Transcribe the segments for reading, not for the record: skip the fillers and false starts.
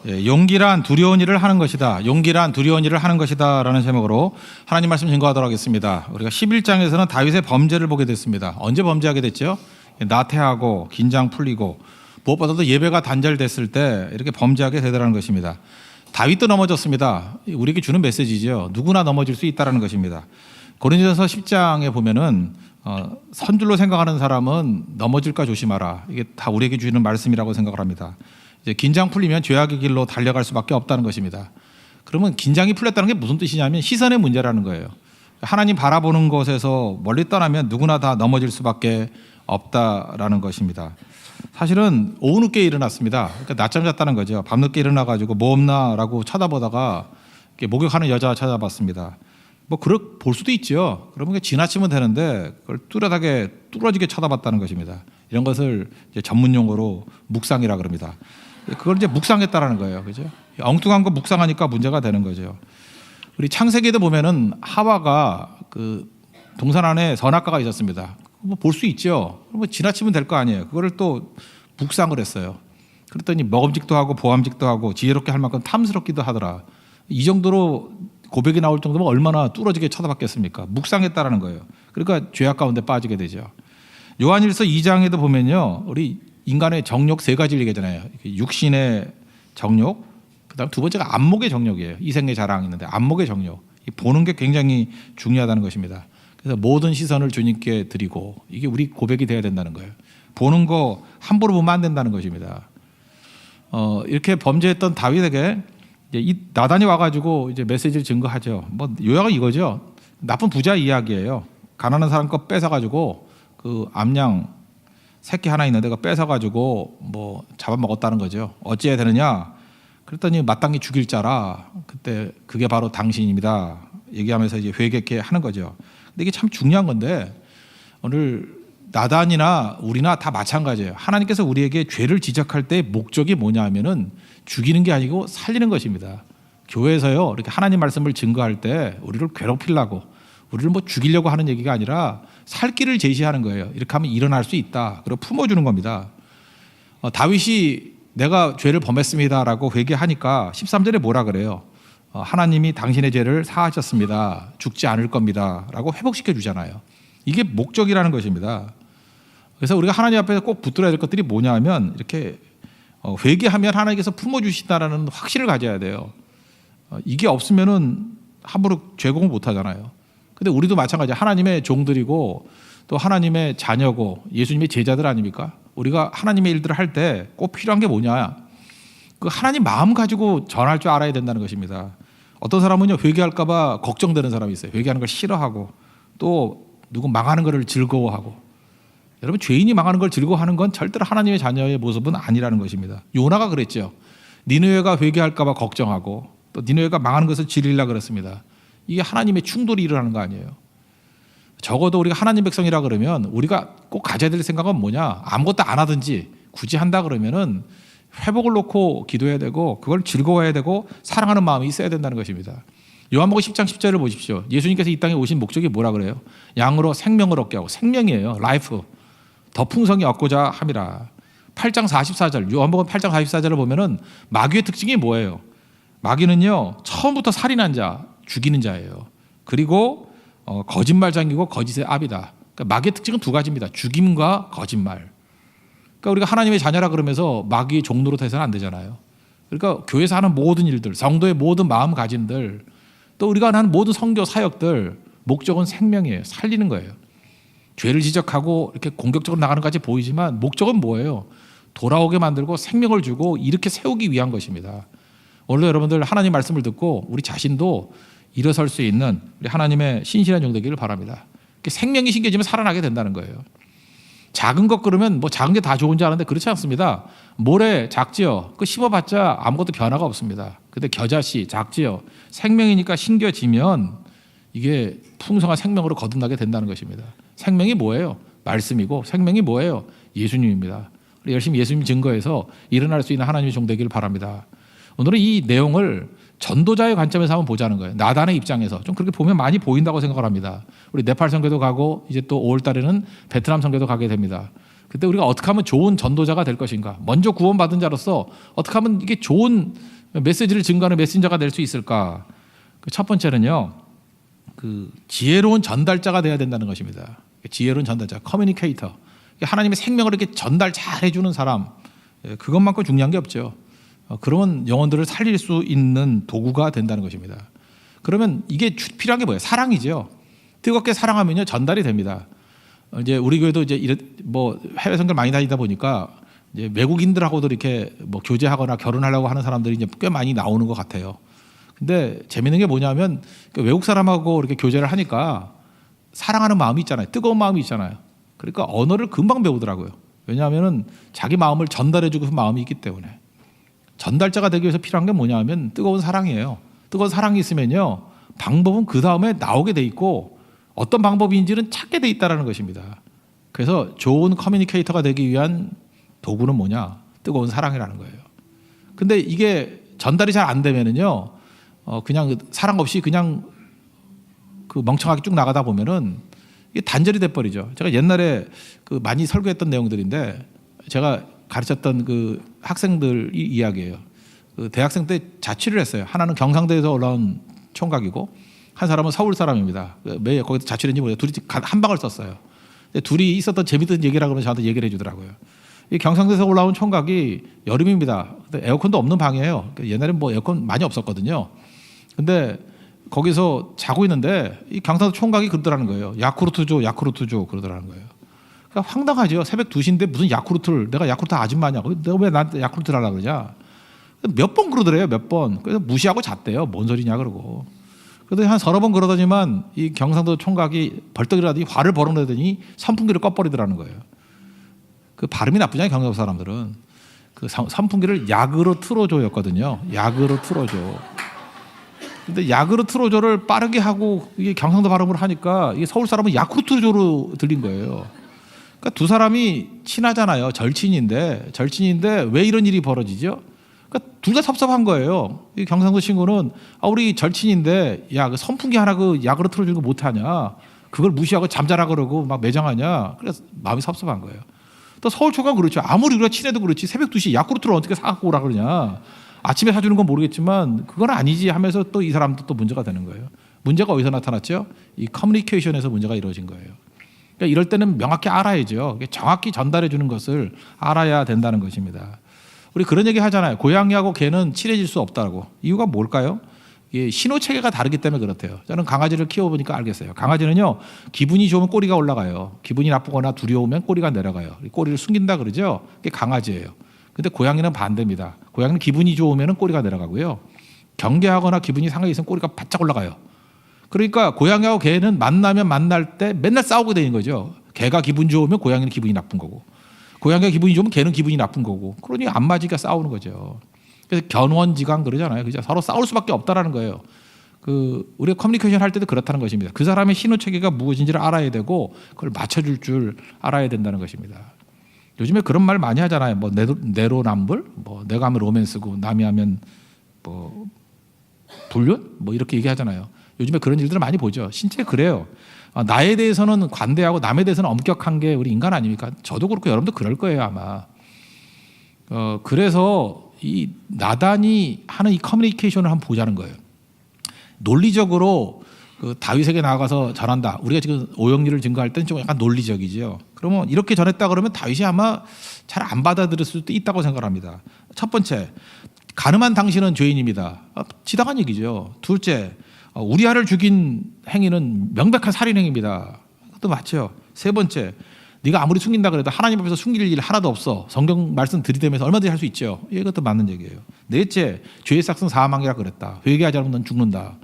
용기란 두려운 일을 하는 것이다. 용기란 두려운 일을 하는 것이다 라는 제목으로 하나님 말씀 증거하도록 하겠습니다. 우리가 11장에서는 다윗의 범죄를 보게 됐습니다. 언제 범죄하게 됐죠? 나태하고 긴장 풀리고 무엇보다도 예배가 단절됐을 때 이렇게 범죄하게 되더라는 것입니다. 다윗도 넘어졌습니다. 우리에게 주는 메시지죠. 누구나 넘어질 수 있다는 것입니다. 고린도전서 10장에 보면은 선줄로 생각하는 사람은 넘어질까 조심하라. 이게 다 우리에게 주는 말씀이라고 생각을 합니다. 이제 긴장 풀리면 죄악의 길로 달려갈 수밖에 없다는 것입니다. 그러면 긴장이 풀렸다는 게 무슨 뜻이냐면 시선의 문제라는 거예요. 하나님 바라보는 것에서 멀리 떠나면 누구나 다 넘어질 수밖에 없다라는 것입니다. 사실은 오후 늦게 일어났습니다. 그러니까 낮잠 잤다는 거죠. 밤늦게 일어나가지고 뭐 없나라고 쳐다보다가 목욕하는 여자 찾아봤습니다. 뭐 볼 수도 있죠. 그러면 지나치면 되는데 그걸 뚜렷하게 뚫어지게 쳐다봤다는 것입니다. 이런 것을 이제 전문 용어로 묵상이라 그럽니다. 그걸 이제 묵상했다라는 거예요, 그죠? 엉뚱한 거 묵상하니까 문제가 되는 거죠. 우리 창세기에도 보면은 하와가 그 동산 안에 선악과가 있었습니다. 뭐 볼 수 있죠. 뭐 지나치면 될 거 아니에요. 그거를 또 묵상을 했어요. 그랬더니 먹음직도 하고 보암직도 하고 지혜롭게 할 만큼 탐스럽기도 하더라. 이 정도로 고백이 나올 정도면 얼마나 뚫어지게 쳐다봤겠습니까? 묵상했다라는 거예요. 그러니까 죄악 가운데 빠지게 되죠. 요한일서 2장에도 보면요, 우리 인간의 정욕 세 가지를 얘기하잖아요. 육신의 정욕, 그다음 두 번째가 안목의 정욕이에요. 이생의 자랑이 있는데 안목의 정욕, 보는 게 굉장히 중요하다는 것입니다. 그래서 모든 시선을 주님께 드리고 이게 우리 고백이 돼야 된다는 거예요. 보는 거 함부로 보면 안 된다는 것입니다. 이렇게 범죄했던 다윗에게 이 나단이 와가지고 이제 메시지를 증거하죠. 뭐 요약은 이거죠. 나쁜 부자 이야기예요. 가난한 사람 거 뺏어가지고 그 암양 새끼 하나 있는데 그 뺏어가지고 뭐 잡아먹었다는 거죠. 어찌해야 되느냐? 그랬더니 마땅히 죽일 자라. 그때 그게 바로 당신입니다. 얘기하면서 이제 회개케 하는 거죠. 근데 이게 참 중요한 건데 오늘 나단이나 우리나 다 마찬가지예요. 하나님께서 우리에게 죄를 지적할 때 목적이 뭐냐 하면은 죽이는 게 아니고 살리는 것입니다. 교회에서요, 이렇게 하나님 말씀을 증거할 때 우리를 괴롭히려고, 우리를 뭐 죽이려고 하는 얘기가 아니라 살 길을 제시하는 거예요. 이렇게 하면 일어날 수 있다. 그리고 품어주는 겁니다. 다윗이 내가 죄를 범했습니다라고 회개하니까 13절에 뭐라 그래요? 하나님이 당신의 죄를 사하셨습니다. 죽지 않을 겁니다. 라고 회복시켜 주잖아요. 이게 목적이라는 것입니다. 그래서 우리가 하나님 앞에서 꼭 붙들어야 될 것들이 뭐냐 하면 이렇게 회개하면 하나님께서 품어주신다라는 확신을 가져야 돼요. 이게 없으면은 함부로 죄공을 못 하잖아요. 근데 우리도 마찬가지야. 하나님의 종들이고 또 하나님의 자녀고 예수님의 제자들 아닙니까? 우리가 하나님의 일들을 할 때 꼭 필요한 게 뭐냐? 그 하나님 마음 가지고 전할 줄 알아야 된다는 것입니다. 어떤 사람은요, 회개할까 봐 걱정되는 사람이 있어요. 회개하는 걸 싫어하고 또 누구 망하는 것을 즐거워하고. 여러분, 죄인이 망하는 걸 즐거워하는 건 절대로 하나님의 자녀의 모습은 아니라는 것입니다. 요나가 그랬죠. 니느웨가 회개할까 봐 걱정하고 또 니느웨가 망하는 것을 즐기려고 그랬습니다. 이게 하나님의 충돌이 일어나는 거 아니에요. 적어도 우리가 하나님 백성이라 그러면 우리가 꼭 가져야 될 생각은 뭐냐? 아무것도 안 하든지 굳이 한다 그러면은 회복을 놓고 기도해야 되고 그걸 즐거워해야 되고 사랑하는 마음이 있어야 된다는 것입니다. 요한복음 10장 10절을 보십시오. 예수님께서 이 땅에 오신 목적이 뭐라 그래요? 양으로 생명을 얻게 하고, 생명이에요. 라이프. 더 풍성히 얻고자 함이라. 8장 44절, 요한복음 8장 44절을 보면은 마귀의 특징이 뭐예요? 마귀는요, 처음부터 살인한 자, 죽이는 자예요. 그리고 거짓말장이고 거짓의 압이다. 그러니까 마귀의 특징은 두 가지입니다. 죽임과 거짓말. 그러니까 우리가 하나님의 자녀라 그러면서 마귀의 종노릇 해서는 안 되잖아요. 그러니까 교회에서 하는 모든 일들, 성도의 모든 마음가짐들, 또 우리가 하는 모든 선교 사역들 목적은 생명이에요. 살리는 거예요. 죄를 지적하고 이렇게 공격적으로 나가는 것까지 보이지만 목적은 뭐예요? 돌아오게 만들고 생명을 주고 이렇게 세우기 위한 것입니다. 오늘도 여러분들 하나님 말씀을 듣고 우리 자신도 일어설 수 있는 우리 하나님의 신실한 종 되기를 바랍니다. 생명이 심겨지면 살아나게 된다는 거예요. 작은 것 그러면 뭐 작은 게 다 좋은지 아는데 그렇지 않습니다. 모래 작지요. 그 심어봤자 아무것도 변화가 없습니다. 근데 겨자씨 작지요. 생명이니까 심겨지면 이게 풍성한 생명으로 거듭나게 된다는 것입니다. 생명이 뭐예요? 말씀이고 생명이 뭐예요? 예수님입니다. 열심히 예수님 증거해서 일어날 수 있는 하나님의 종 되기를 바랍니다. 오늘은 이 내용을 전도자의 관점에서 한번 보자는 거예요. 나단의 입장에서 좀 그렇게 보면 많이 보인다고 생각을 합니다. 우리 네팔 선교도 가고 이제 또 5월 달에는 베트남 선교도 가게 됩니다. 그때 우리가 어떻게 하면 좋은 전도자가 될 것인가? 먼저 구원받은 자로서 어떻게 하면 이게 좋은 메시지를 증거하는 메신저가 될 수 있을까? 첫 번째는요, 그 지혜로운 전달자가 돼야 된다는 것입니다. 지혜로운 전달자, 커뮤니케이터. 하나님의 생명을 이렇게 전달 잘 해주는 사람, 그것만큼 중요한 게 없죠. 그런 영혼들을 살릴 수 있는 도구가 된다는 것입니다. 그러면 이게 필요한 게 뭐예요? 사랑이죠. 뜨겁게 사랑하면요 전달이 됩니다. 이제 우리 교회도 이제 뭐 해외 선교를 많이 다니다 보니까 이제 외국인들하고도 이렇게 뭐 교제하거나 결혼하려고 하는 사람들이 이제 꽤 많이 나오는 것 같아요. 근데 재밌는 게 뭐냐면 외국 사람하고 이렇게 교제를 하니까 사랑하는 마음이 있잖아요. 뜨거운 마음이 있잖아요. 그러니까 언어를 금방 배우더라고요. 왜냐하면은 자기 마음을 전달해주고 싶은 마음이 있기 때문에. 전달자가 되기 위해서 필요한 게 뭐냐면 뜨거운 사랑이에요. 뜨거운 사랑이 있으면요 방법은 그 다음에 나오게 돼 있고 어떤 방법인지는 찾게 돼 있다는 것입니다. 그래서 좋은 커뮤니케이터가 되기 위한 도구는 뭐냐? 뜨거운 사랑이라는 거예요. 근데 이게 전달이 잘 안 되면은요 그냥 사랑 없이 그냥 그 멍청하게 쭉 나가다 보면은 이게 단절이 돼버리죠. 제가 옛날에 그 많이 설교했던 내용들인데 제가 가르쳤던 그 학생들 이야기예요. 그 대학생 때 자취를 했어요. 하나는 경상도에서 올라온 총각이고 한 사람은 서울 사람입니다. 매 거기서 자취를 했는지 모르겠어요. 둘이 한 방을 썼어요. 근데 둘이 있었던 재밌던 얘기라고 하면 저한테 얘기를 해주더라고요. 이 경상도에서 올라온 총각이 여름입니다. 근데 에어컨도 없는 방이에요. 옛날엔 뭐 에어컨 많이 없었거든요. 근데 거기서 자고 있는데 이 경상도 총각이 그러더라는 거예요. 야쿠르트 줘, 야쿠르트 줘 그러더라는 거예요. 그러니까 황당하죠. 새벽 2시인데 무슨 야쿠르트를, 내가 야쿠르트 아줌마냐고, 내가 왜 나한테 야쿠르트를 하려고 그러냐. 몇 번 그러더래요. 몇 번. 그래서 무시하고 잤대요. 뭔 소리냐 그러고. 그래도 한 서너 번 그러더니만 이 경상도 총각이 벌떡 일어나더니 화를 버럭내더니 선풍기를 꺼버리더라는 거예요. 그 발음이 나쁘잖아요. 경상도 사람들은. 그 선풍기를 약으로 틀어줘였거든요. 약으로 틀어줘. 근데 약으로 틀어줘를 빠르게 하고 이게 경상도 발음을 하니까 이게 서울 사람은 야쿠르트조로 들린 거예요. 그러니까 두 사람이 친하잖아요. 절친인데 왜 이런 일이 벌어지죠? 그러니까 둘 다 섭섭한 거예요. 이 경상도 친구는 우리 절친인데 야, 그 선풍기 하나 그 약으로 틀어주는 거 못하냐? 그걸 무시하고 잠자라 그러고 막 매장하냐? 그래서 마음이 섭섭한 거예요. 또 서울 초가 그렇죠. 아무리 우리가 친해도 그렇지 새벽 2시 야쿠르트를 어떻게 사갖고 오라 그러냐? 아침에 사주는 건 모르겠지만 그건 아니지 하면서 또 이 사람도 또 문제가 되는 거예요. 문제가 어디서 나타났죠? 이 커뮤니케이션에서 문제가 이루어진 거예요. 그러니까 이럴 때는 명확히 알아야죠. 정확히 전달해 주는 것을 알아야 된다는 것입니다. 우리 그런 얘기 하잖아요. 고양이하고 개는 친해질 수 없다고. 이유가 뭘까요? 신호 체계가 다르기 때문에 그렇대요. 저는 강아지를 키워보니까 알겠어요. 강아지는요 기분이 좋으면 꼬리가 올라가요. 기분이 나쁘거나 두려우면 꼬리가 내려가요. 꼬리를 숨긴다 그러죠. 그게 강아지예요. 근데 고양이는 반대입니다. 고양이는 기분이 좋으면 꼬리가 내려가고요. 경계하거나 기분이 상하게 있으면 꼬리가 바짝 올라가요. 그러니까 고양이하고 개는 만나면 만날 때 맨날 싸우게 되는 거죠. 개가 기분 좋으면 고양이는 기분이 나쁜 거고 고양이가 기분이 좋으면 개는 기분이 나쁜 거고 그러니 안 맞으니까 싸우는 거죠. 그래서 견원지강 그러잖아요. 그죠? 서로 싸울 수밖에 없다라는 거예요. 우리가 커뮤니케이션 할 때도 그렇다는 것입니다. 그 사람의 신호 체계가 무엇인지를 알아야 되고 그걸 맞춰줄 줄 알아야 된다는 것입니다. 요즘에 그런 말 많이 하잖아요. 뭐 내로남불, 뭐 내가 하면 로맨스고 남이 하면 뭐 불륜, 뭐 이렇게 얘기하잖아요. 요즘에 그런 일들을 많이 보죠. 실제 그래요. 나에 대해서는 관대하고 남에 대해서는 엄격한 게 우리 인간 아닙니까? 저도 그렇고 여러분도 그럴 거예요 아마. 그래서 이 나단이 하는 이 커뮤니케이션을 한번 보자는 거예요. 논리적으로 그 다윗에게 나아가서 전한다. 우리가 지금 오영리를 증거할 때는 좀 약간 논리적이죠. 그러면 이렇게 전했다 그러면 다윗이 아마 잘 안 받아들일 수도 있다고 생각합니다. 첫 번째, 가늠한 당신은 죄인입니다. 지당한 얘기죠. 둘째, 우리아를 죽인 행위는 명백한 살인 행위입니다. 그것도 맞죠. 세 번째, 네가 아무리 숨긴다 그래도 하나님 앞에서 숨길 일 하나도 없어. 성경 말씀 들이대면서 얼마든지 할 수 있죠. 이것도 맞는 얘기예요. 넷째, 죄의 싹은 사망이라 그랬다. 회개하지 않으면 넌 죽는다.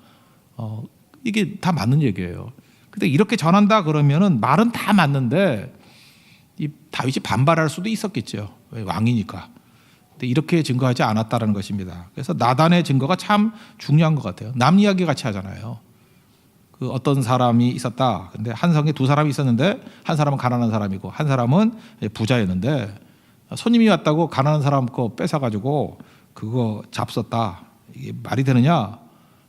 이게 다 맞는 얘기예요. 근데 이렇게 전한다 그러면은 말은 다 맞는데 이 다윗이 반발할 수도 있었겠죠. 왕이니까. 근데 이렇게 증거하지 않았다라는 것입니다. 그래서 나단의 증거가 참 중요한 것 같아요. 남 이야기 같이 하잖아요. 그 어떤 사람이 있었다. 근데 한 성에 두 사람이 있었는데 한 사람은 가난한 사람이고 한 사람은 부자였는데 손님이 왔다고 가난한 사람 거 뺏어가지고 그거 잡섰다. 이게 말이 되느냐?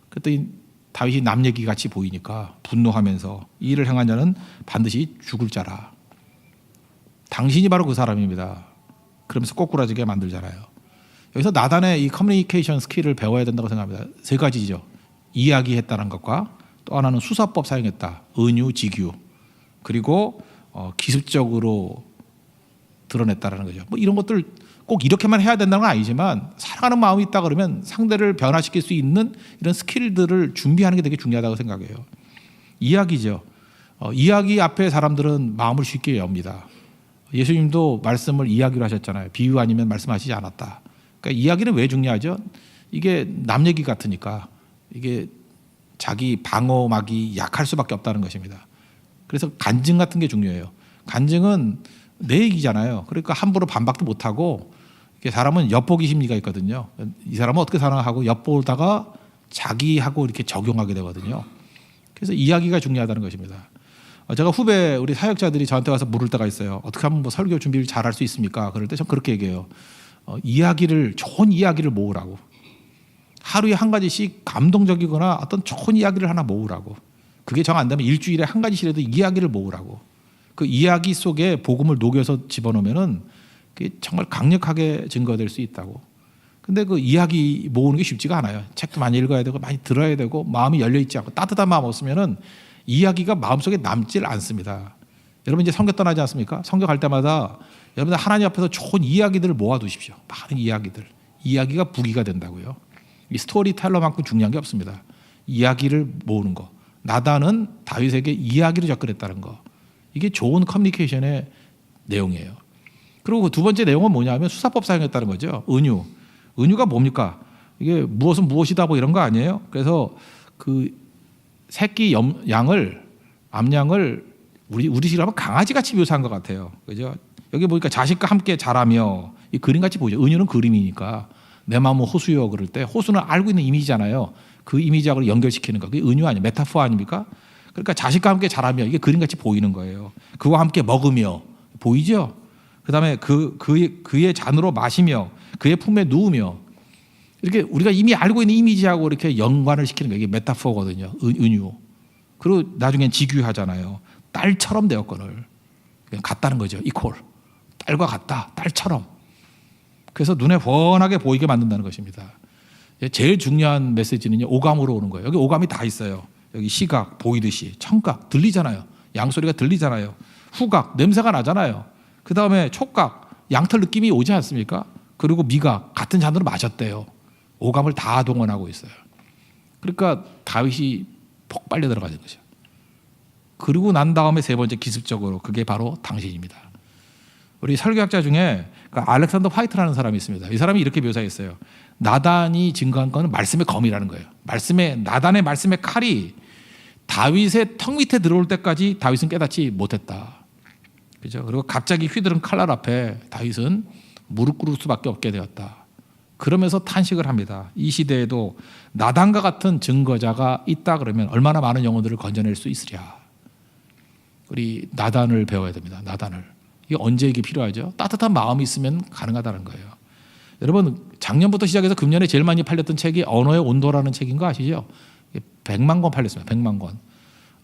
그랬더니 다윗이 남 얘기 같이 보이니까 분노하면서 이 일을 행한 자는 반드시 죽을 자라. 당신이 바로 그 사람입니다. 그러면서 꼬꾸라지게 만들잖아요. 여기서 나단의 이 커뮤니케이션 스킬을 배워야 된다고 생각합니다. 세 가지죠. 이야기했다는 것과 또 하나는 수사법 사용했다. 은유, 직유. 그리고 기습적으로 드러냈다라는 거죠. 뭐 이런 것들 꼭 이렇게만 해야 된다는 건 아니지만 사랑하는 마음이 있다 그러면 상대를 변화시킬 수 있는 이런 스킬들을 준비하는 게 되게 중요하다고 생각해요. 이야기죠. 이야기 앞에 사람들은 마음을 쉽게 엽니다. 예수님도 말씀을 이야기로 하셨잖아요. 비유 아니면 말씀하시지 않았다. 그러니까 이야기는 왜 중요하죠? 이게 남 얘기 같으니까 이게 자기 방어막이 약할 수밖에 없다는 것입니다. 그래서 간증 같은 게 중요해요. 간증은 내 얘기잖아요. 그러니까 함부로 반박도 못하고 사람은 엿보기 심리가 있거든요. 이 사람은 어떻게 살아가고 엿보다가 자기하고 이렇게 적용하게 되거든요. 그래서 이야기가 중요하다는 것입니다. 제가 후배 우리 사역자들이 저한테 와서 물을 때가 있어요. 어떻게 하면 뭐 설교 준비를 잘할 수 있습니까? 그럴 때 전 그렇게 얘기해요. 좋은 이야기를 모으라고. 하루에 한 가지씩 감동적이거나 어떤 좋은 이야기를 하나 모으라고. 그게 정 안 되면 일주일에 한 가지씩이라도 이야기를 모으라고. 그 이야기 속에 복음을 녹여서 집어넣으면은 그게 정말 강력하게 증거될 수 있다고. 근데 그 이야기 모으는 게 쉽지가 않아요. 책도 많이 읽어야 되고 많이 들어야 되고 마음이 열려 있지 않고 따뜻한 마음 없으면은 이야기가 마음속에 남질 않습니다. 여러분 이제 성교 떠나지 않습니까? 성교 갈 때마다 여러분들 하나님 앞에서 좋은 이야기들을 모아두십시오. 많은 이야기들. 이야기가 부귀가 된다고요. 이 스토리텔러만큼 중요한 게 없습니다. 이야기를 모으는 거. 나단은 다윗에게 이야기를 접근했다는 거. 이게 좋은 커뮤니케이션의 내용이에요. 그리고 두 번째 내용은 뭐냐면 수사법 사용했다는 거죠. 은유. 은유가 뭡니까? 이게 무엇은 무엇이다 뭐 이런 거 아니에요? 그래서 그 새끼 암양을 우리식으로 하면 강아지같이 묘사한 것 같아요. 그죠? 여기 보니까 자식과 함께 자라며 이 그림같이 보죠. 은유는 그림이니까 내 마음은 호수요 그럴 때 호수는 알고 있는 이미지잖아요. 그 이미지하고 연결시키는 거. 그게 은유 아니에요. 메타포 아닙니까? 그러니까 자식과 함께 자라며 이게 그림같이 보이는 거예요. 그와 함께 먹으며 보이죠? 그다음에 그의 잔으로 마시며 그의 품에 누우며 이렇게 우리가 이미 알고 있는 이미지하고 이렇게 연관을 시키는 게 이게 메타포거든요. 은유. 그리고 나중엔 직유하잖아요. 딸처럼 되었거늘. 같다는 거죠. 이퀄. 딸과 같다. 딸처럼. 그래서 눈에 훤하게 보이게 만든다는 것입니다. 제일 중요한 메시지는요. 오감으로 오는 거예요. 여기 오감이 다 있어요. 여기 시각 보이듯이 청각 들리잖아요. 양소리가 들리잖아요. 후각 냄새가 나잖아요. 그 다음에 촉각 양털 느낌이 오지 않습니까? 그리고 미각 같은 잔으로 마셨대요. 오감을 다 동원하고 있어요. 그러니까 다윗이 폭 빨려 들어가는 거죠. 그리고 난 다음에 세 번째 기습적으로 그게 바로 당신입니다. 우리 설교학자 중에 알렉산더 화이트라는 사람이 있습니다. 이 사람이 이렇게 묘사했어요. 나단이 증거한 건 말씀의 검이라는 거예요. 나단의 말씀의 칼이 다윗의 턱 밑에 들어올 때까지 다윗은 깨닫지 못했다. 그죠? 그리고 갑자기 휘두른 칼날 앞에 다윗은 무릎 꿇을 수밖에 없게 되었다. 그러면서 탄식을 합니다. 이 시대에도 나단과 같은 증거자가 있다 그러면 얼마나 많은 영혼들을 건져낼 수 있으랴. 우리 나단을 배워야 됩니다. 나단을. 이게 언제 이게 필요하죠? 따뜻한 마음이 있으면 가능하다는 거예요. 여러분 작년부터 시작해서 금년에 제일 많이 팔렸던 책이 언어의 온도라는 책인 거 아시죠? 100만 권 팔렸습니다. 100만 권.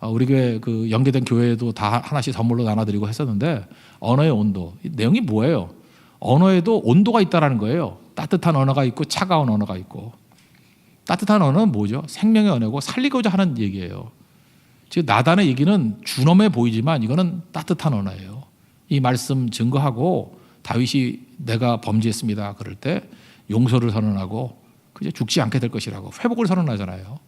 우리 교회 그 연계된 교회에도 다 하나씩 선물로 나눠드리고 했었는데 언어의 온도. 내용이 뭐예요? 언어에도 온도가 있다라는 거예요. 따뜻한 언어가 있고 차가운 언어가 있고. 따뜻한 언어는 뭐죠? 생명의 언어고 살리고자 하는 얘기예요. 즉 나단의 얘기는 준엄해 보이지만 이거는 따뜻한 언어예요. 이 말씀 증거하고 다윗이 내가 범죄했습니다. 그럴 때 용서를 선언하고 그저 죽지 않게 될 것이라고 회복을 선언하잖아요.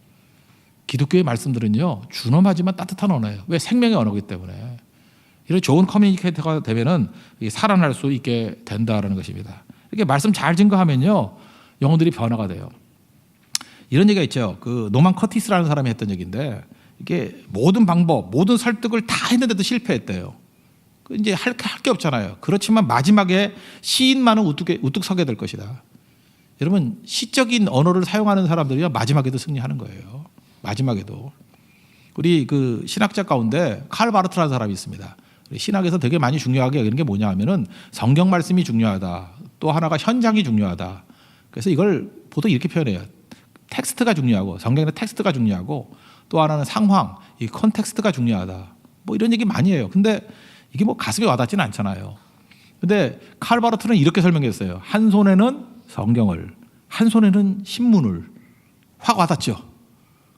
기독교의 말씀들은요 준엄하지만 따뜻한 언어예요. 왜? 생명의 언어이기 때문에. 이런 좋은 커뮤니케이터가 되면은 살아날 수 있게 된다라는 것입니다. 이렇게 말씀 잘 증거하면요 영혼들이 변화가 돼요. 이런 얘기가 있죠. 그 노만 커티스라는 사람이 했던 얘기인데 이게 모든 방법, 모든 설득을 다 했는데도 실패했대요. 이제 할 게 없잖아요. 그렇지만 마지막에 시인만은 우뚝 서게 될 것이다. 여러분 시적인 언어를 사용하는 사람들이야 마지막에도 승리하는 거예요. 마지막에도. 우리 그 신학자 가운데 칼 바르트라는 사람이 있습니다. 신학에서 되게 많이 중요하게 여기는 게 뭐냐 하면은 성경 말씀이 중요하다. 또 하나가 현장이 중요하다. 그래서 이걸 보통 이렇게 표현해요. 텍스트가 중요하고 성경의 텍스트가 중요하고 또 하나는 상황, 이 컨텍스트가 중요하다. 뭐 이런 얘기 많이 해요. 근데 이게 뭐 가슴에 와닿지는 않잖아요. 근데 칼 바르트는 이렇게 설명했어요. 한 손에는 성경을, 한 손에는 신문을 확 와닿죠.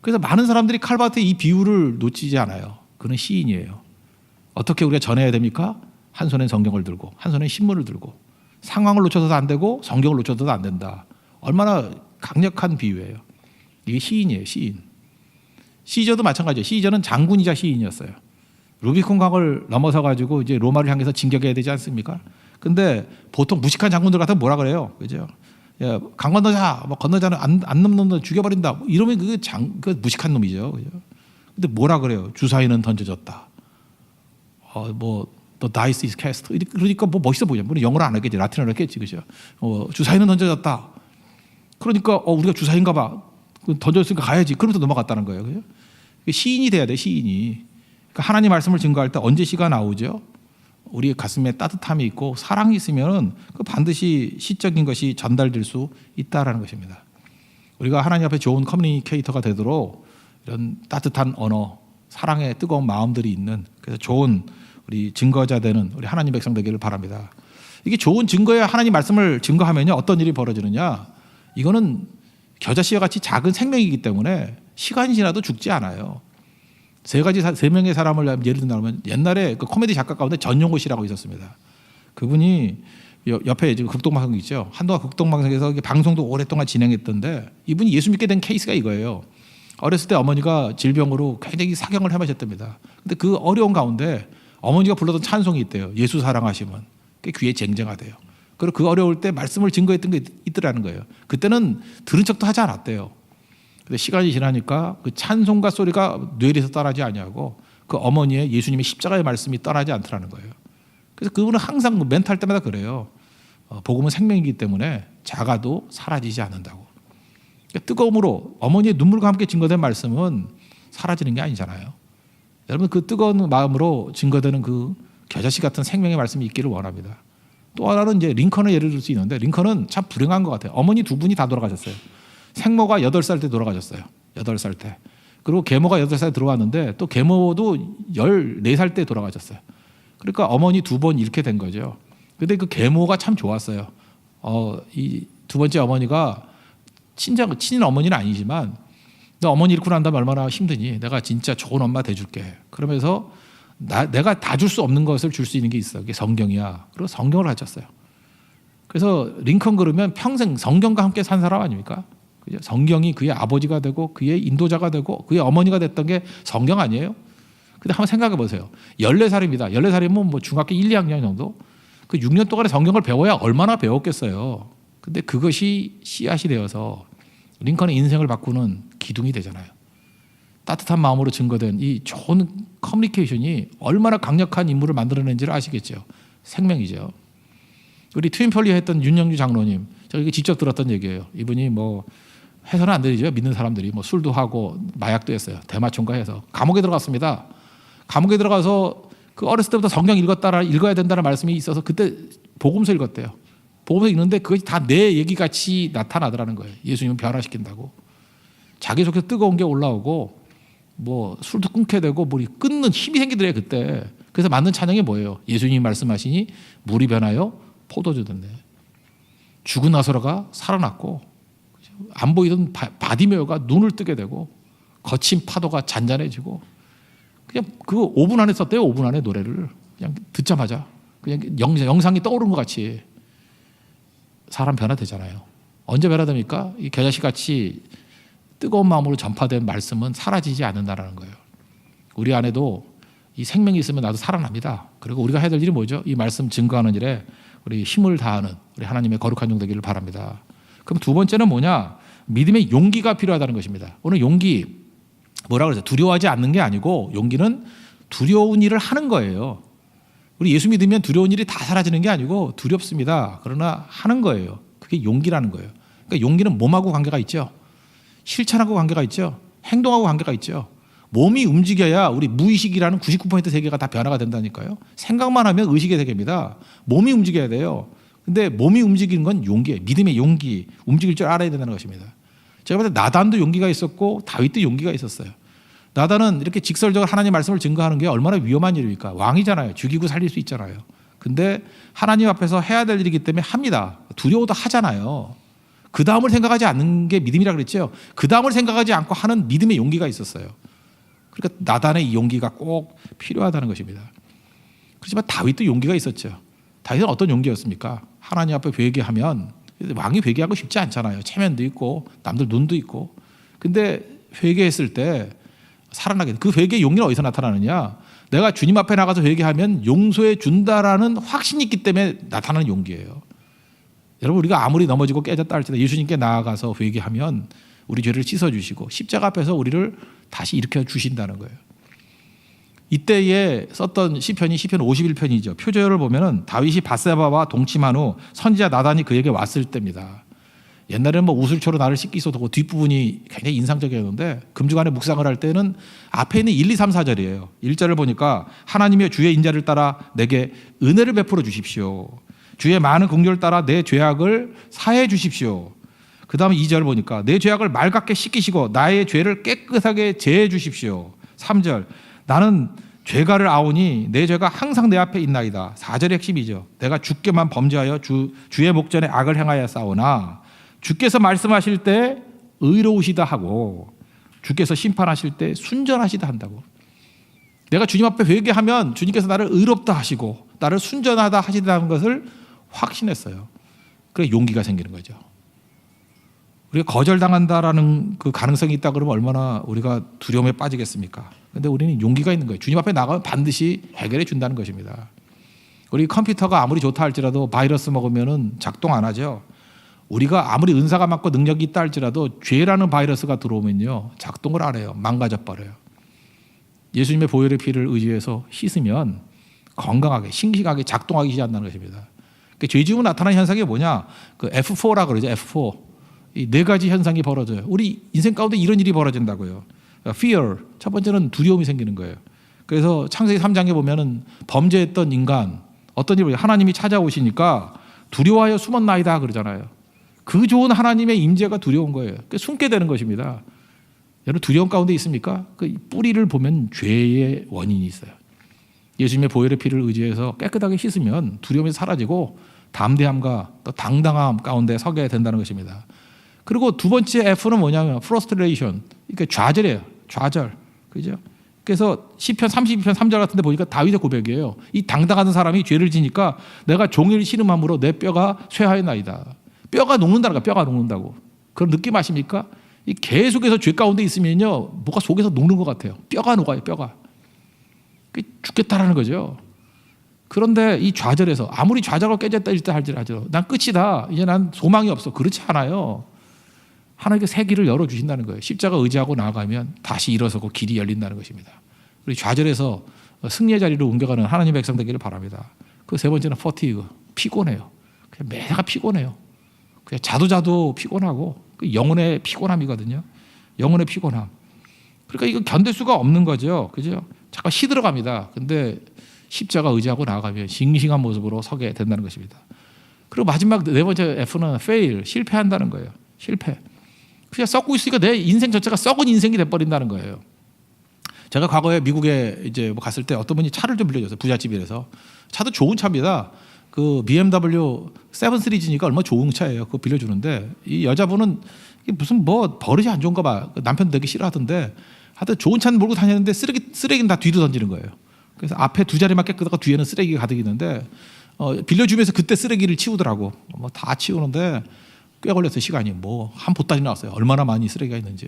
그래서 많은 사람들이 칼바트의 이 비유를 놓치지 않아요. 그는 시인이에요. 어떻게 우리가 전해야 됩니까? 한 손엔 성경을 들고 한 손엔 신문을 들고, 상황을 놓쳐서도 안 되고 성경을 놓쳐서도 안 된다. 얼마나 강력한 비유예요. 이게 시인이에요. 시인. 시저도 마찬가지예요. 시저는 장군이자 시인이었어요. 루비콘 강을 넘어서 가지고 이제 로마를 향해서 진격해야 되지 않습니까? 근데 보통 무식한 장군들 같으면 뭐라 그래요? 그죠? 야, 강 건너자. 뭐 건너자는 안 넘는 놈 죽여버린다. 뭐 이러면 그 무식한 놈이죠. 그죠? 근데 뭐라 그래요? 주사위는 던져졌다. 뭐 the dice is cast. 그러니까 뭐 멋있어 보이죠. 물론 영어로 안 했겠지. 라틴어로 했겠지. 그죠? 주사위는 던져졌다. 그러니까 우리가 주사위인가 봐. 던졌으니까 가야지. 그러면서 넘어갔다는 거예요. 그죠? 시인이 돼야 돼. 시인이. 그러니까 하나님 말씀을 증거할 때 언제 시가 나오죠? 우리 가슴에 따뜻함이 있고 사랑이 있으면 반드시 시적인 것이 전달될 수 있다라는 것입니다. 우리가 하나님 앞에 좋은 커뮤니케이터가 되도록 이런 따뜻한 언어, 사랑의 뜨거운 마음들이 있는, 그래서 좋은 우리 증거자 되는 우리 하나님 백성 되기를 바랍니다. 이게 좋은 증거에 하나님 말씀을 증거하면요, 어떤 일이 벌어지느냐? 이거는 겨자씨와 같이 작은 생명이기 때문에 시간이 지나도 죽지 않아요. 세 명의 사람을 예를 든다면, 옛날에 그 코미디 작가 가운데 전용호 씨라고 있었습니다. 그분이 옆에 지금 극동방송 있죠. 한동안 극동방송에서 방송도 오랫동안 진행했던데, 이분이 예수 믿게 된 케이스가 이거예요. 어렸을 때 어머니가 질병으로 굉장히 사경을 헤매셨답니다. 근데 그 어려운 가운데 어머니가 불렀던 찬송이 있대요. 예수 사랑하시면. 그게 귀에 쟁쟁하대요. 그리고 그 어려울 때 말씀을 증거했던 게 있더라는 거예요. 그때는 들은 척도 하지 않았대요. 근데 시간이 지나니까 그 찬송가 소리가 뇌리에서 떠나지 아니하고 그 어머니의 예수님의 십자가의 말씀이 떠나지 않더라는 거예요. 그래서 그분은 항상 멘트할 때마다 그래요. 복음은 생명이기 때문에 작아도 사라지지 않는다고. 그러니까 뜨거움으로 어머니의 눈물과 함께 증거된 말씀은 사라지는 게 아니잖아요. 여러분, 그 뜨거운 마음으로 증거되는 그 겨자씨 같은 생명의 말씀이 있기를 원합니다. 또 하나는 이제 링컨을 예를 들 수 있는데, 링컨은 참 불행한 것 같아요. 어머니 두 분이 다 돌아가셨어요. 생모가 8살 때 돌아가셨어요. 8살 때. 그리고 계모가 8살 들어왔는데 또 계모도 14살 때 돌아가셨어요. 그러니까 어머니 두 번 잃게 된 거죠. 근데 그 계모가 참 좋았어요. 이 두 번째 어머니가 친인 어머니는 아니지만, 너 어머니 잃고 난 다음에 얼마나 힘드니? 내가 진짜 좋은 엄마 돼줄게. 그러면서 내가 다 줄 수 없는 것을 줄 수 있는 게 있어. 그게 성경이야. 그리고 성경을 가졌어요. 그래서 링컨 그러면 평생 성경과 함께 산 사람 아닙니까? 그죠? 성경이 그의 아버지가 되고 그의 인도자가 되고 그의 어머니가 됐던 게 성경 아니에요? 근데 한번 생각해 보세요. 14살입니다. 14살이면 뭐 중학교 1, 2학년 정도? 그 6년 동안에 성경을 배워야 얼마나 배웠겠어요. 근데 그것이 씨앗이 되어서 링컨의 인생을 바꾸는 기둥이 되잖아요. 따뜻한 마음으로 증거된 이 좋은 커뮤니케이션이 얼마나 강력한 인물을 만들어낸지를 아시겠죠. 생명이죠. 우리 트윈펄리 했던 윤영주 장로님, 저희 직접 들었던 얘기예요. 이분이 뭐 해서는 안 되죠. 믿는 사람들이 뭐 술도 하고 마약도 했어요. 대마초인가 해서 감옥에 들어갔습니다. 감옥에 들어가서 그 어렸을 때부터 성경 읽어야 된다는 말씀이 있어서 그때 복음서 읽었대요. 복음서 읽는데 그것이 다 내 얘기 같이 나타나더라는 거예요. 예수님은 변화시킨다고. 자기 속에서 뜨거운 게 올라오고 뭐 술도 끊게 되고 물이 끊는 힘이 생기더래요 그때. 그래서 만든 찬양이 뭐예요? 예수님이 말씀하시니 물이 변하여 포도주 됐네. 죽은 나사로가 살아났고, 안 보이던 바디메오가 눈을 뜨게 되고, 거친 파도가 잔잔해지고, 그냥 그 5분 안에 썼대요. 5분 안에 노래를 그냥 듣자마자 그냥 영상이 떠오른 것 같이 사람 변화되잖아요. 언제 변화됩니까? 이 겨자씨 같이 뜨거운 마음으로 전파된 말씀은 사라지지 않는다는 거예요. 우리 안에도 이 생명이 있으면 나도 살아납니다. 그리고 우리가 해야 될 일이 뭐죠? 이 말씀 증거하는 일에 우리 힘을 다하는 우리 하나님의 거룩한 종 되기를 바랍니다. 그럼 두 번째는 뭐냐? 믿음의 용기가 필요하다는 것입니다. 오늘 용기 뭐라고 그러죠? 두려워하지 않는 게 아니고, 용기는 두려운 일을 하는 거예요. 우리 예수 믿으면 두려운 일이 다 사라지는 게 아니고 두렵습니다. 그러나 하는 거예요. 그게 용기라는 거예요. 그러니까 용기는 몸하고 관계가 있죠. 실천하고 관계가 있죠. 행동하고 관계가 있죠. 몸이 움직여야 우리 무의식이라는 99% 세계가 다 변화가 된다니까요. 생각만 하면 의식의 세계입니다. 몸이 움직여야 돼요. 근데 몸이 움직이는 건 용기예요. 믿음의 용기, 움직일 줄 알아야 된다는 것입니다. 제가 볼 때 나단도 용기가 있었고 다윗도 용기가 있었어요. 나단은 이렇게 직설적으로 하나님 말씀을 증거하는 게 얼마나 위험한 일입니까? 왕이잖아요. 죽이고 살릴 수 있잖아요. 근데 하나님 앞에서 해야 될 일이기 때문에 합니다. 두려워도 하잖아요. 그 다음을 생각하지 않는 게 믿음이라 그랬죠. 그 다음을 생각하지 않고 하는 믿음의 용기가 있었어요. 그러니까 나단의 이 용기가 꼭 필요하다는 것입니다. 그렇지만 다윗도 용기가 있었죠. 다윗은 어떤 용기였습니까? 하나님 앞에 회개하면, 왕이 회개하고 쉽지 않잖아요. 체면도 있고 남들 눈도 있고. 근데 회개했을 때 살아나게, 그 회개의 용기는 어디서 나타나느냐? 내가 주님 앞에 나가서 회개하면 용서해 준다라는 확신이 있기 때문에 나타나는 용기예요. 여러분, 우리가 아무리 넘어지고 깨졌다 할지라도 예수님께 나아가서 회개하면 우리 죄를 씻어주시고 십자가 앞에서 우리를 다시 일으켜 주신다는 거예요. 이때에 썼던 시편이 시편 51편이죠. 표제어를 보면은 다윗이 밧세바와 동침한 후 선지자 나단이 그에게 왔을 때입니다. 옛날에는 뭐 우슬초로 나를 씻기소서 그 뒷부분이 굉장히 인상적이었는데 금주간에 묵상을 할 때는 앞에 있는 1, 2, 3, 4절이에요. 1절을 보니까 하나님의 주의 인자를 따라 내게 은혜를 베풀어 주십시오. 주의 많은 긍휼을 따라 내 죄악을 사해 주십시오. 그 다음에 2절 보니까 내 죄악을 맑게 씻기시고 나의 죄를 깨끗하게 제해 주십시오. 3절 나는 죄가를 아오니 내 죄가 항상 내 앞에 있나이다. 4절의 핵심이죠. 내가 주께만 범죄하여 주의 목전에 악을 행하여 싸우나 주께서 말씀하실 때 의로우시다 하고 주께서 심판하실 때 순전하시다 한다고. 내가 주님 앞에 회개하면 주님께서 나를 의롭다 하시고 나를 순전하다 하시다는 것을 확신했어요. 그래 용기가 생기는 거죠. 우리가 거절당한다라는 그 가능성이 있다 그러면 얼마나 우리가 두려움에 빠지겠습니까? 근데 우리는 용기가 있는 거예요. 주님 앞에 나가면 반드시 해결해 준다는 것입니다. 우리 컴퓨터가 아무리 좋다 할지라도 바이러스 먹으면 작동 안 하죠. 우리가 아무리 은사가 많고 능력이 있다 할지라도 죄라는 바이러스가 들어오면요 작동을 안 해요. 망가져 버려요. 예수님의 보혈의 피를 의지해서 씻으면 건강하게 싱싱하게 작동하기 시작한다는 것입니다. 그러니까 죄 지음으로 나타나는 현상이 뭐냐? 그 F4라 그러죠. F4. 이 네 가지 현상이 벌어져요. 우리 인생 가운데 이런 일이 벌어진다고요. Fear. 첫 번째는 두려움이 생기는 거예요. 그래서 창세기 3장에 보면은 범죄했던 인간 어떤 일을 하나님이 찾아오시니까 두려워하여 숨었나이다 그러잖아요. 그 좋은 하나님의 임재가 두려운 거예요. 그러니까 숨게 되는 것입니다. 여러분 두려움 가운데 있습니까? 그 뿌리를 보면 죄의 원인이 있어요. 예수님의 보혈의 피를 의지해서 깨끗하게 씻으면 두려움이 사라지고 담대함과 또 당당함 가운데 서게 된다는 것입니다. 그리고 두 번째 F는 뭐냐면 frustration. 그러니까 좌절이에요. 좌절. 그죠? 그래서 시편 32편 3절 같은 데 보니까 다윗의 고백이에요. 이 당당한 사람이 죄를 지니까 내가 종일 신음함으로 내 뼈가 쇠하였나이다. 뼈가 녹는다는 거야. 뼈가 녹는다고. 그런 느낌 아십니까? 이 계속해서 죄 가운데 있으면요 뭐가 속에서 녹는 것 같아요. 뼈가 녹아요. 뼈가. 죽겠다라는 거죠. 그런데 이 좌절에서 아무리 좌절하고 깨졌다 할지라도 난 끝이다. 이제 난 소망이 없어. 그렇지 않아요. 하나님께 새 길을 열어주신다는 거예요. 십자가 의지하고 나아가면 다시 일어서고 길이 열린다는 것입니다. 우리 좌절에서 승리의 자리로 옮겨가는 하나님의 백성 되기를 바랍니다. 그 세 번째는 fatigue. 피곤해요. 그냥 매사가 피곤해요. 그냥 자도 피곤하고 영혼의 피곤함이거든요. 영혼의 피곤함. 그러니까 이거 견딜 수가 없는 거죠. 그죠? 잠깐 시들어갑니다. 근데 십자가 의지하고 나아가면 싱싱한 모습으로 서게 된다는 것입니다. 그리고 마지막 네 번째 F는 fail. 실패한다는 거예요. 실패. 그냥 썩고 있으니까 내 인생 자체가 썩은 인생이 돼버린다는 거예요. 제가 과거에 미국에 이제 뭐 갔을 때 어떤 분이 차를 좀 빌려줬어요. 부잣집이라서. 차도 좋은 차입니다. 그 BMW 7 시리즈니까 얼마나 좋은 차예요. 그거 빌려주는데 이 여자분은 무슨 뭐 버릇이 안 좋은가 봐. 남편도 되게 싫어하던데 하여튼 좋은 차는 몰고 다니는데 쓰레기는 다 뒤로 던지는 거예요. 그래서 앞에 두 자리만 깨끗하고 뒤에는 쓰레기가 가득 있는데 빌려주면서 그때 쓰레기를 치우더라고. 뭐 다 치우는데 꽤 걸렸어요. 시간이 뭐 한 보따리 나왔어요. 얼마나 많이 쓰레기가 있는지.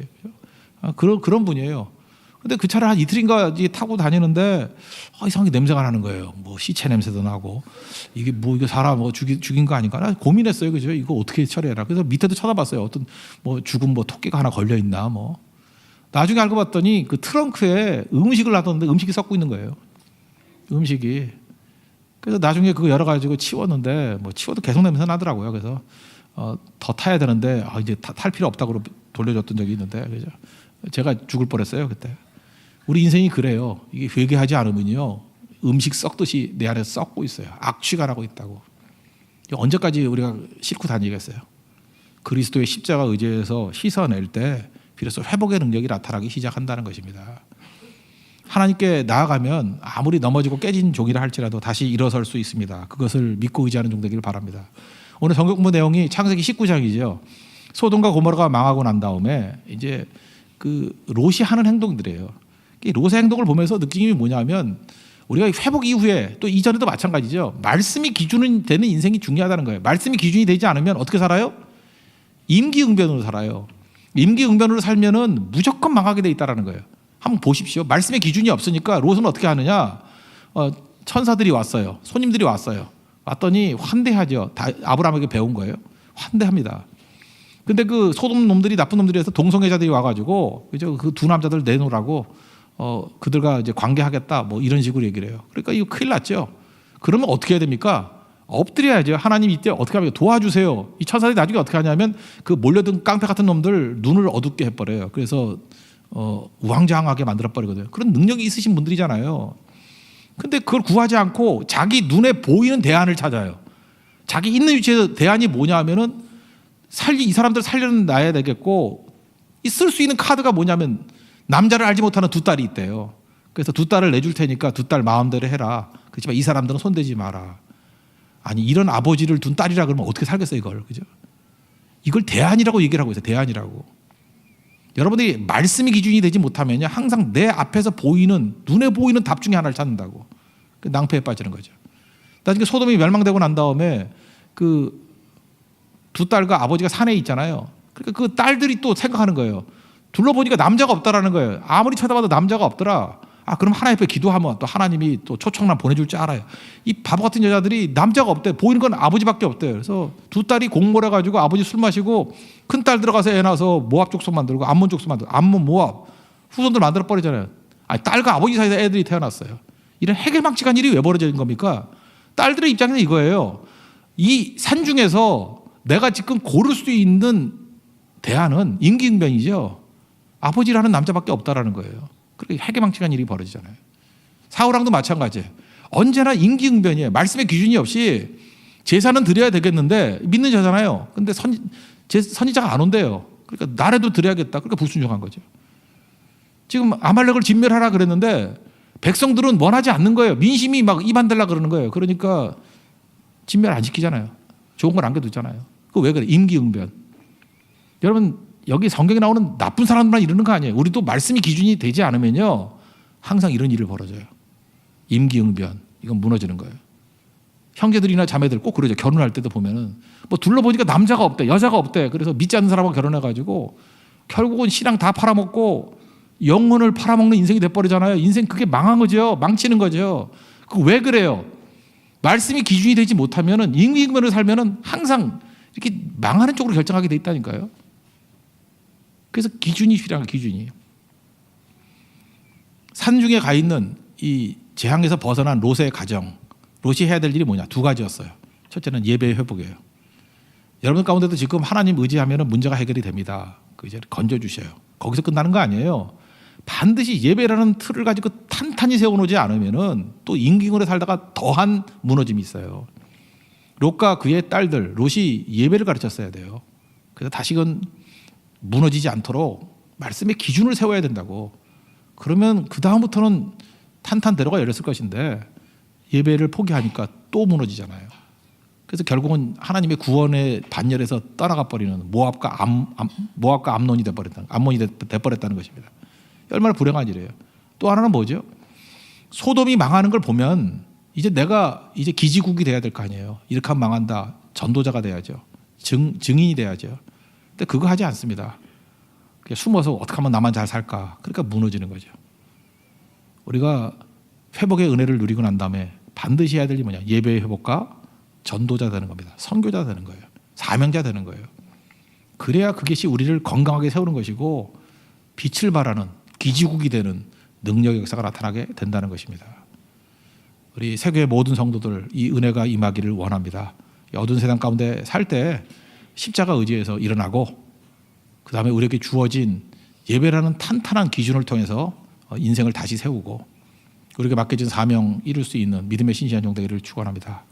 그런 분이에요. 근데 그 차를 한 이틀인가 타고 다니는데 이상하게 냄새가 나는 거예요. 뭐 시체 냄새도 나고 이게 뭐 이거 사람 뭐 죽인 거 아닌가? 나 고민했어요. 그죠? 이거 어떻게 처리해라. 그래서 밑에도 쳐다봤어요. 어떤 뭐 죽은 뭐 토끼가 하나 걸려 있나 뭐. 나중에 알고 봤더니 그 트렁크에 음식을 놔뒀는데 음식이 썩고 있는 거예요. 음식이. 그래서 나중에 그거 열어가지고 치웠는데 뭐 치워도 계속 냄새 나더라고요. 그래서 더 타야 되는데 이제 탈 필요 없다고 돌려줬던 적이 있는데 그죠? 제가 죽을 뻔했어요 그때. 우리 인생이 그래요. 이게 회개하지 않으면요 음식 썩듯이 내 안에 썩고 있어요. 악취가 나고 있다고. 언제까지 우리가 싣고 다니겠어요? 그리스도의 십자가 의지에서 씻어낼 때 비로소 회복의 능력이 나타나기 시작한다는 것입니다. 하나님께 나아가면 아무리 넘어지고 깨진 종이라 할지라도 다시 일어설 수 있습니다. 그것을 믿고 의지하는 종 되기를 바랍니다. 오늘 성경 공부 내용이 창세기 19장이죠. 소돔과 고모라가 망하고 난 다음에 이제 그 롯이 하는 행동들이에요. 이 롯의 행동을 보면서 느낌이 뭐냐면 우리가 회복 이후에 또 이전에도 마찬가지죠. 말씀이 기준이 되는 인생이 중요하다는 거예요. 말씀이 기준이 되지 않으면 어떻게 살아요? 임기응변으로 살아요. 임기응변으로 살면은 무조건 망하게 돼 있다라는 거예요. 한번 보십시오. 말씀의 기준이 없으니까 롯은 어떻게 하느냐? 천사들이 왔어요. 손님들이 왔어요. 왔더니 환대하죠. 다 아브라함에게 배운 거예요. 환대합니다. 근데 그 소돔 놈들이 나쁜 놈들이어서 동성애자들이 와가지고 그 두 남자들 내놓으라고 그들과 이제 관계하겠다 뭐 이런 식으로 얘기를 해요. 그러니까 이거 큰일 났죠. 그러면 어떻게 해야 됩니까? 엎드려야죠. 하나님 이때 어떻게 하면 도와주세요. 이 천사들이 나중에 어떻게 하냐면 그 몰려든 깡패 같은 놈들 눈을 어둡게 해버려요. 그래서 우왕좌왕하게 만들어버리거든요. 그런 능력이 있으신 분들이잖아요. 근데 그걸 구하지 않고 자기 눈에 보이는 대안을 찾아요. 자기 있는 위치에서 대안이 뭐냐 하면은 이 사람들 살려놔야 되겠고 쓸 수 있는 카드가 뭐냐면 남자를 알지 못하는 두 딸이 있대요. 그래서 두 딸을 내줄 테니까 두 딸 마음대로 해라. 그렇지만 이 사람들은 손대지 마라. 아니 이런 아버지를 둔 딸이라 그러면 어떻게 살겠어요 이걸. 그죠? 이걸 대안이라고 얘기를 하고 있어요. 대안이라고. 여러분들이 말씀이 기준이 되지 못하면 항상 내 앞에서 보이는 눈에 보이는 답 중에 하나를 찾는다고. 낭패에 빠지는 거죠. 나중에 소돔이 멸망되고 난 다음에 그 두 딸과 아버지가 산에 있잖아요. 그러니까 그 딸들이 또 생각하는 거예요. 둘러보니까 남자가 없다라는 거예요. 아무리 쳐다봐도 남자가 없더라. 그럼 하나님 앞에 기도하면 또 하나님이 또 초청란 보내줄 줄 알아요. 이 바보 같은 여자들이 남자가 없대. 보이는 건 아버지밖에 없대요. 그래서 두 딸이 공모해 가지고 아버지 술 마시고 큰 딸 들어가서 애 낳아서 모압 족속 만들고 암몬 족속 만들고 암몬 모압 후손들 만들어 버리잖아요. 딸과 아버지 사이에서 애들이 태어났어요. 이런 해결망측한 일이 왜 벌어지는 겁니까? 딸들의 입장에서 이거예요. 이 산 중에서 내가 지금 고를 수 있는 대안은 임기응변이죠. 아버지라는 남자밖에 없다라는 거예요. 그렇게 해괴망측한 일이 벌어지잖아요. 사울왕도 마찬가지예요. 언제나 임기응변이에요. 말씀의 기준이 없이 제사는 드려야 되겠는데 믿는 자잖아요. 근데 선지자가 안 온대요. 그러니까 나라도 드려야겠다. 그러니까 불순종한 거죠. 지금 아말렉을 진멸하라 그랬는데 백성들은 원하지 않는 거예요. 민심이 막 입 안 달라 그러는 거예요. 그러니까 진멸 안 시키잖아요. 좋은 걸 안겨두잖아요. 그거 왜 그래? 임기응변. 여러분 여기 성경에 나오는 나쁜 사람들만 이러는 거 아니에요. 우리도 말씀이 기준이 되지 않으면요 항상 이런 일을 벌어져요. 임기응변. 이건 무너지는 거예요. 형제들이나 자매들 꼭 그러죠. 결혼할 때도 보면은 뭐 둘러보니까 남자가 없대, 여자가 없대. 그래서 믿지 않는 사람하고 결혼해가지고 결국은 신앙 다 팔아먹고 영혼을 팔아먹는 인생이 돼버리잖아요. 인생 그게 망한 거죠. 망치는 거죠. 그 왜 그래요? 말씀이 기준이 되지 못하면은 임기응변을 살면은 항상 이렇게 망하는 쪽으로 결정하게 돼 있다니까요. 그래서 기준이 필요한 기준이. 산중에 가 있는 이 재앙에서 벗어난 롯의 가정. 롯이 해야 될 일이 뭐냐? 두 가지였어요. 첫째는 예배의 회복이에요. 여러분 가운데도 지금 하나님 의지하면 문제가 해결이 됩니다. 그 이제 건져주셔요. 거기서 끝나는 거 아니에요. 반드시 예배라는 틀을 가지고 탄탄히 세워놓지 않으면은 또 임기응변에 살다가 더한 무너짐이 있어요. 롯과 그의 딸들, 롯이 예배를 가르쳤어야 돼요. 그래서 다시금 무너지지 않도록 말씀의 기준을 세워야 된다고. 그러면 그 다음부터는 탄탄대로가 열렸을 것인데 예배를 포기하니까 또 무너지잖아요. 그래서 결국은 하나님의 구원의 반열에서 떠나가 버리는 모압과 암몬이 돼버렸다는 것입니다. 얼마나 불행한 일이에요. 또 하나는 뭐죠? 소돔이 망하는 걸 보면 이제 내가 이제 기지국이 돼야 될 거 아니에요. 이렇게 하면 망한다. 전도자가 돼야죠. 증인이 돼야죠. 근데 그거 하지 않습니다. 그냥 숨어서 어떻게 하면 나만 잘 살까. 그러니까 무너지는 거죠. 우리가 회복의 은혜를 누리고 난 다음에 반드시 해야 될 일이 뭐냐. 예배의 회복과 전도자 되는 겁니다. 선교자 되는 거예요. 사명자 되는 거예요. 그래야 그것이 우리를 건강하게 세우는 것이고 빛을 발하는 기지국이 되는 능력의 역사가 나타나게 된다는 것입니다. 우리 세계의 모든 성도들 이 은혜가 임하기를 원합니다. 어두운 세상 가운데 살 때 십자가 의지에서 일어나고 그 다음에 우리에게 주어진 예배라는 탄탄한 기준을 통해서 인생을 다시 세우고 우리에게 맡겨진 사명 이룰 수 있는 믿음의 신실한 종 되기를 축원합니다.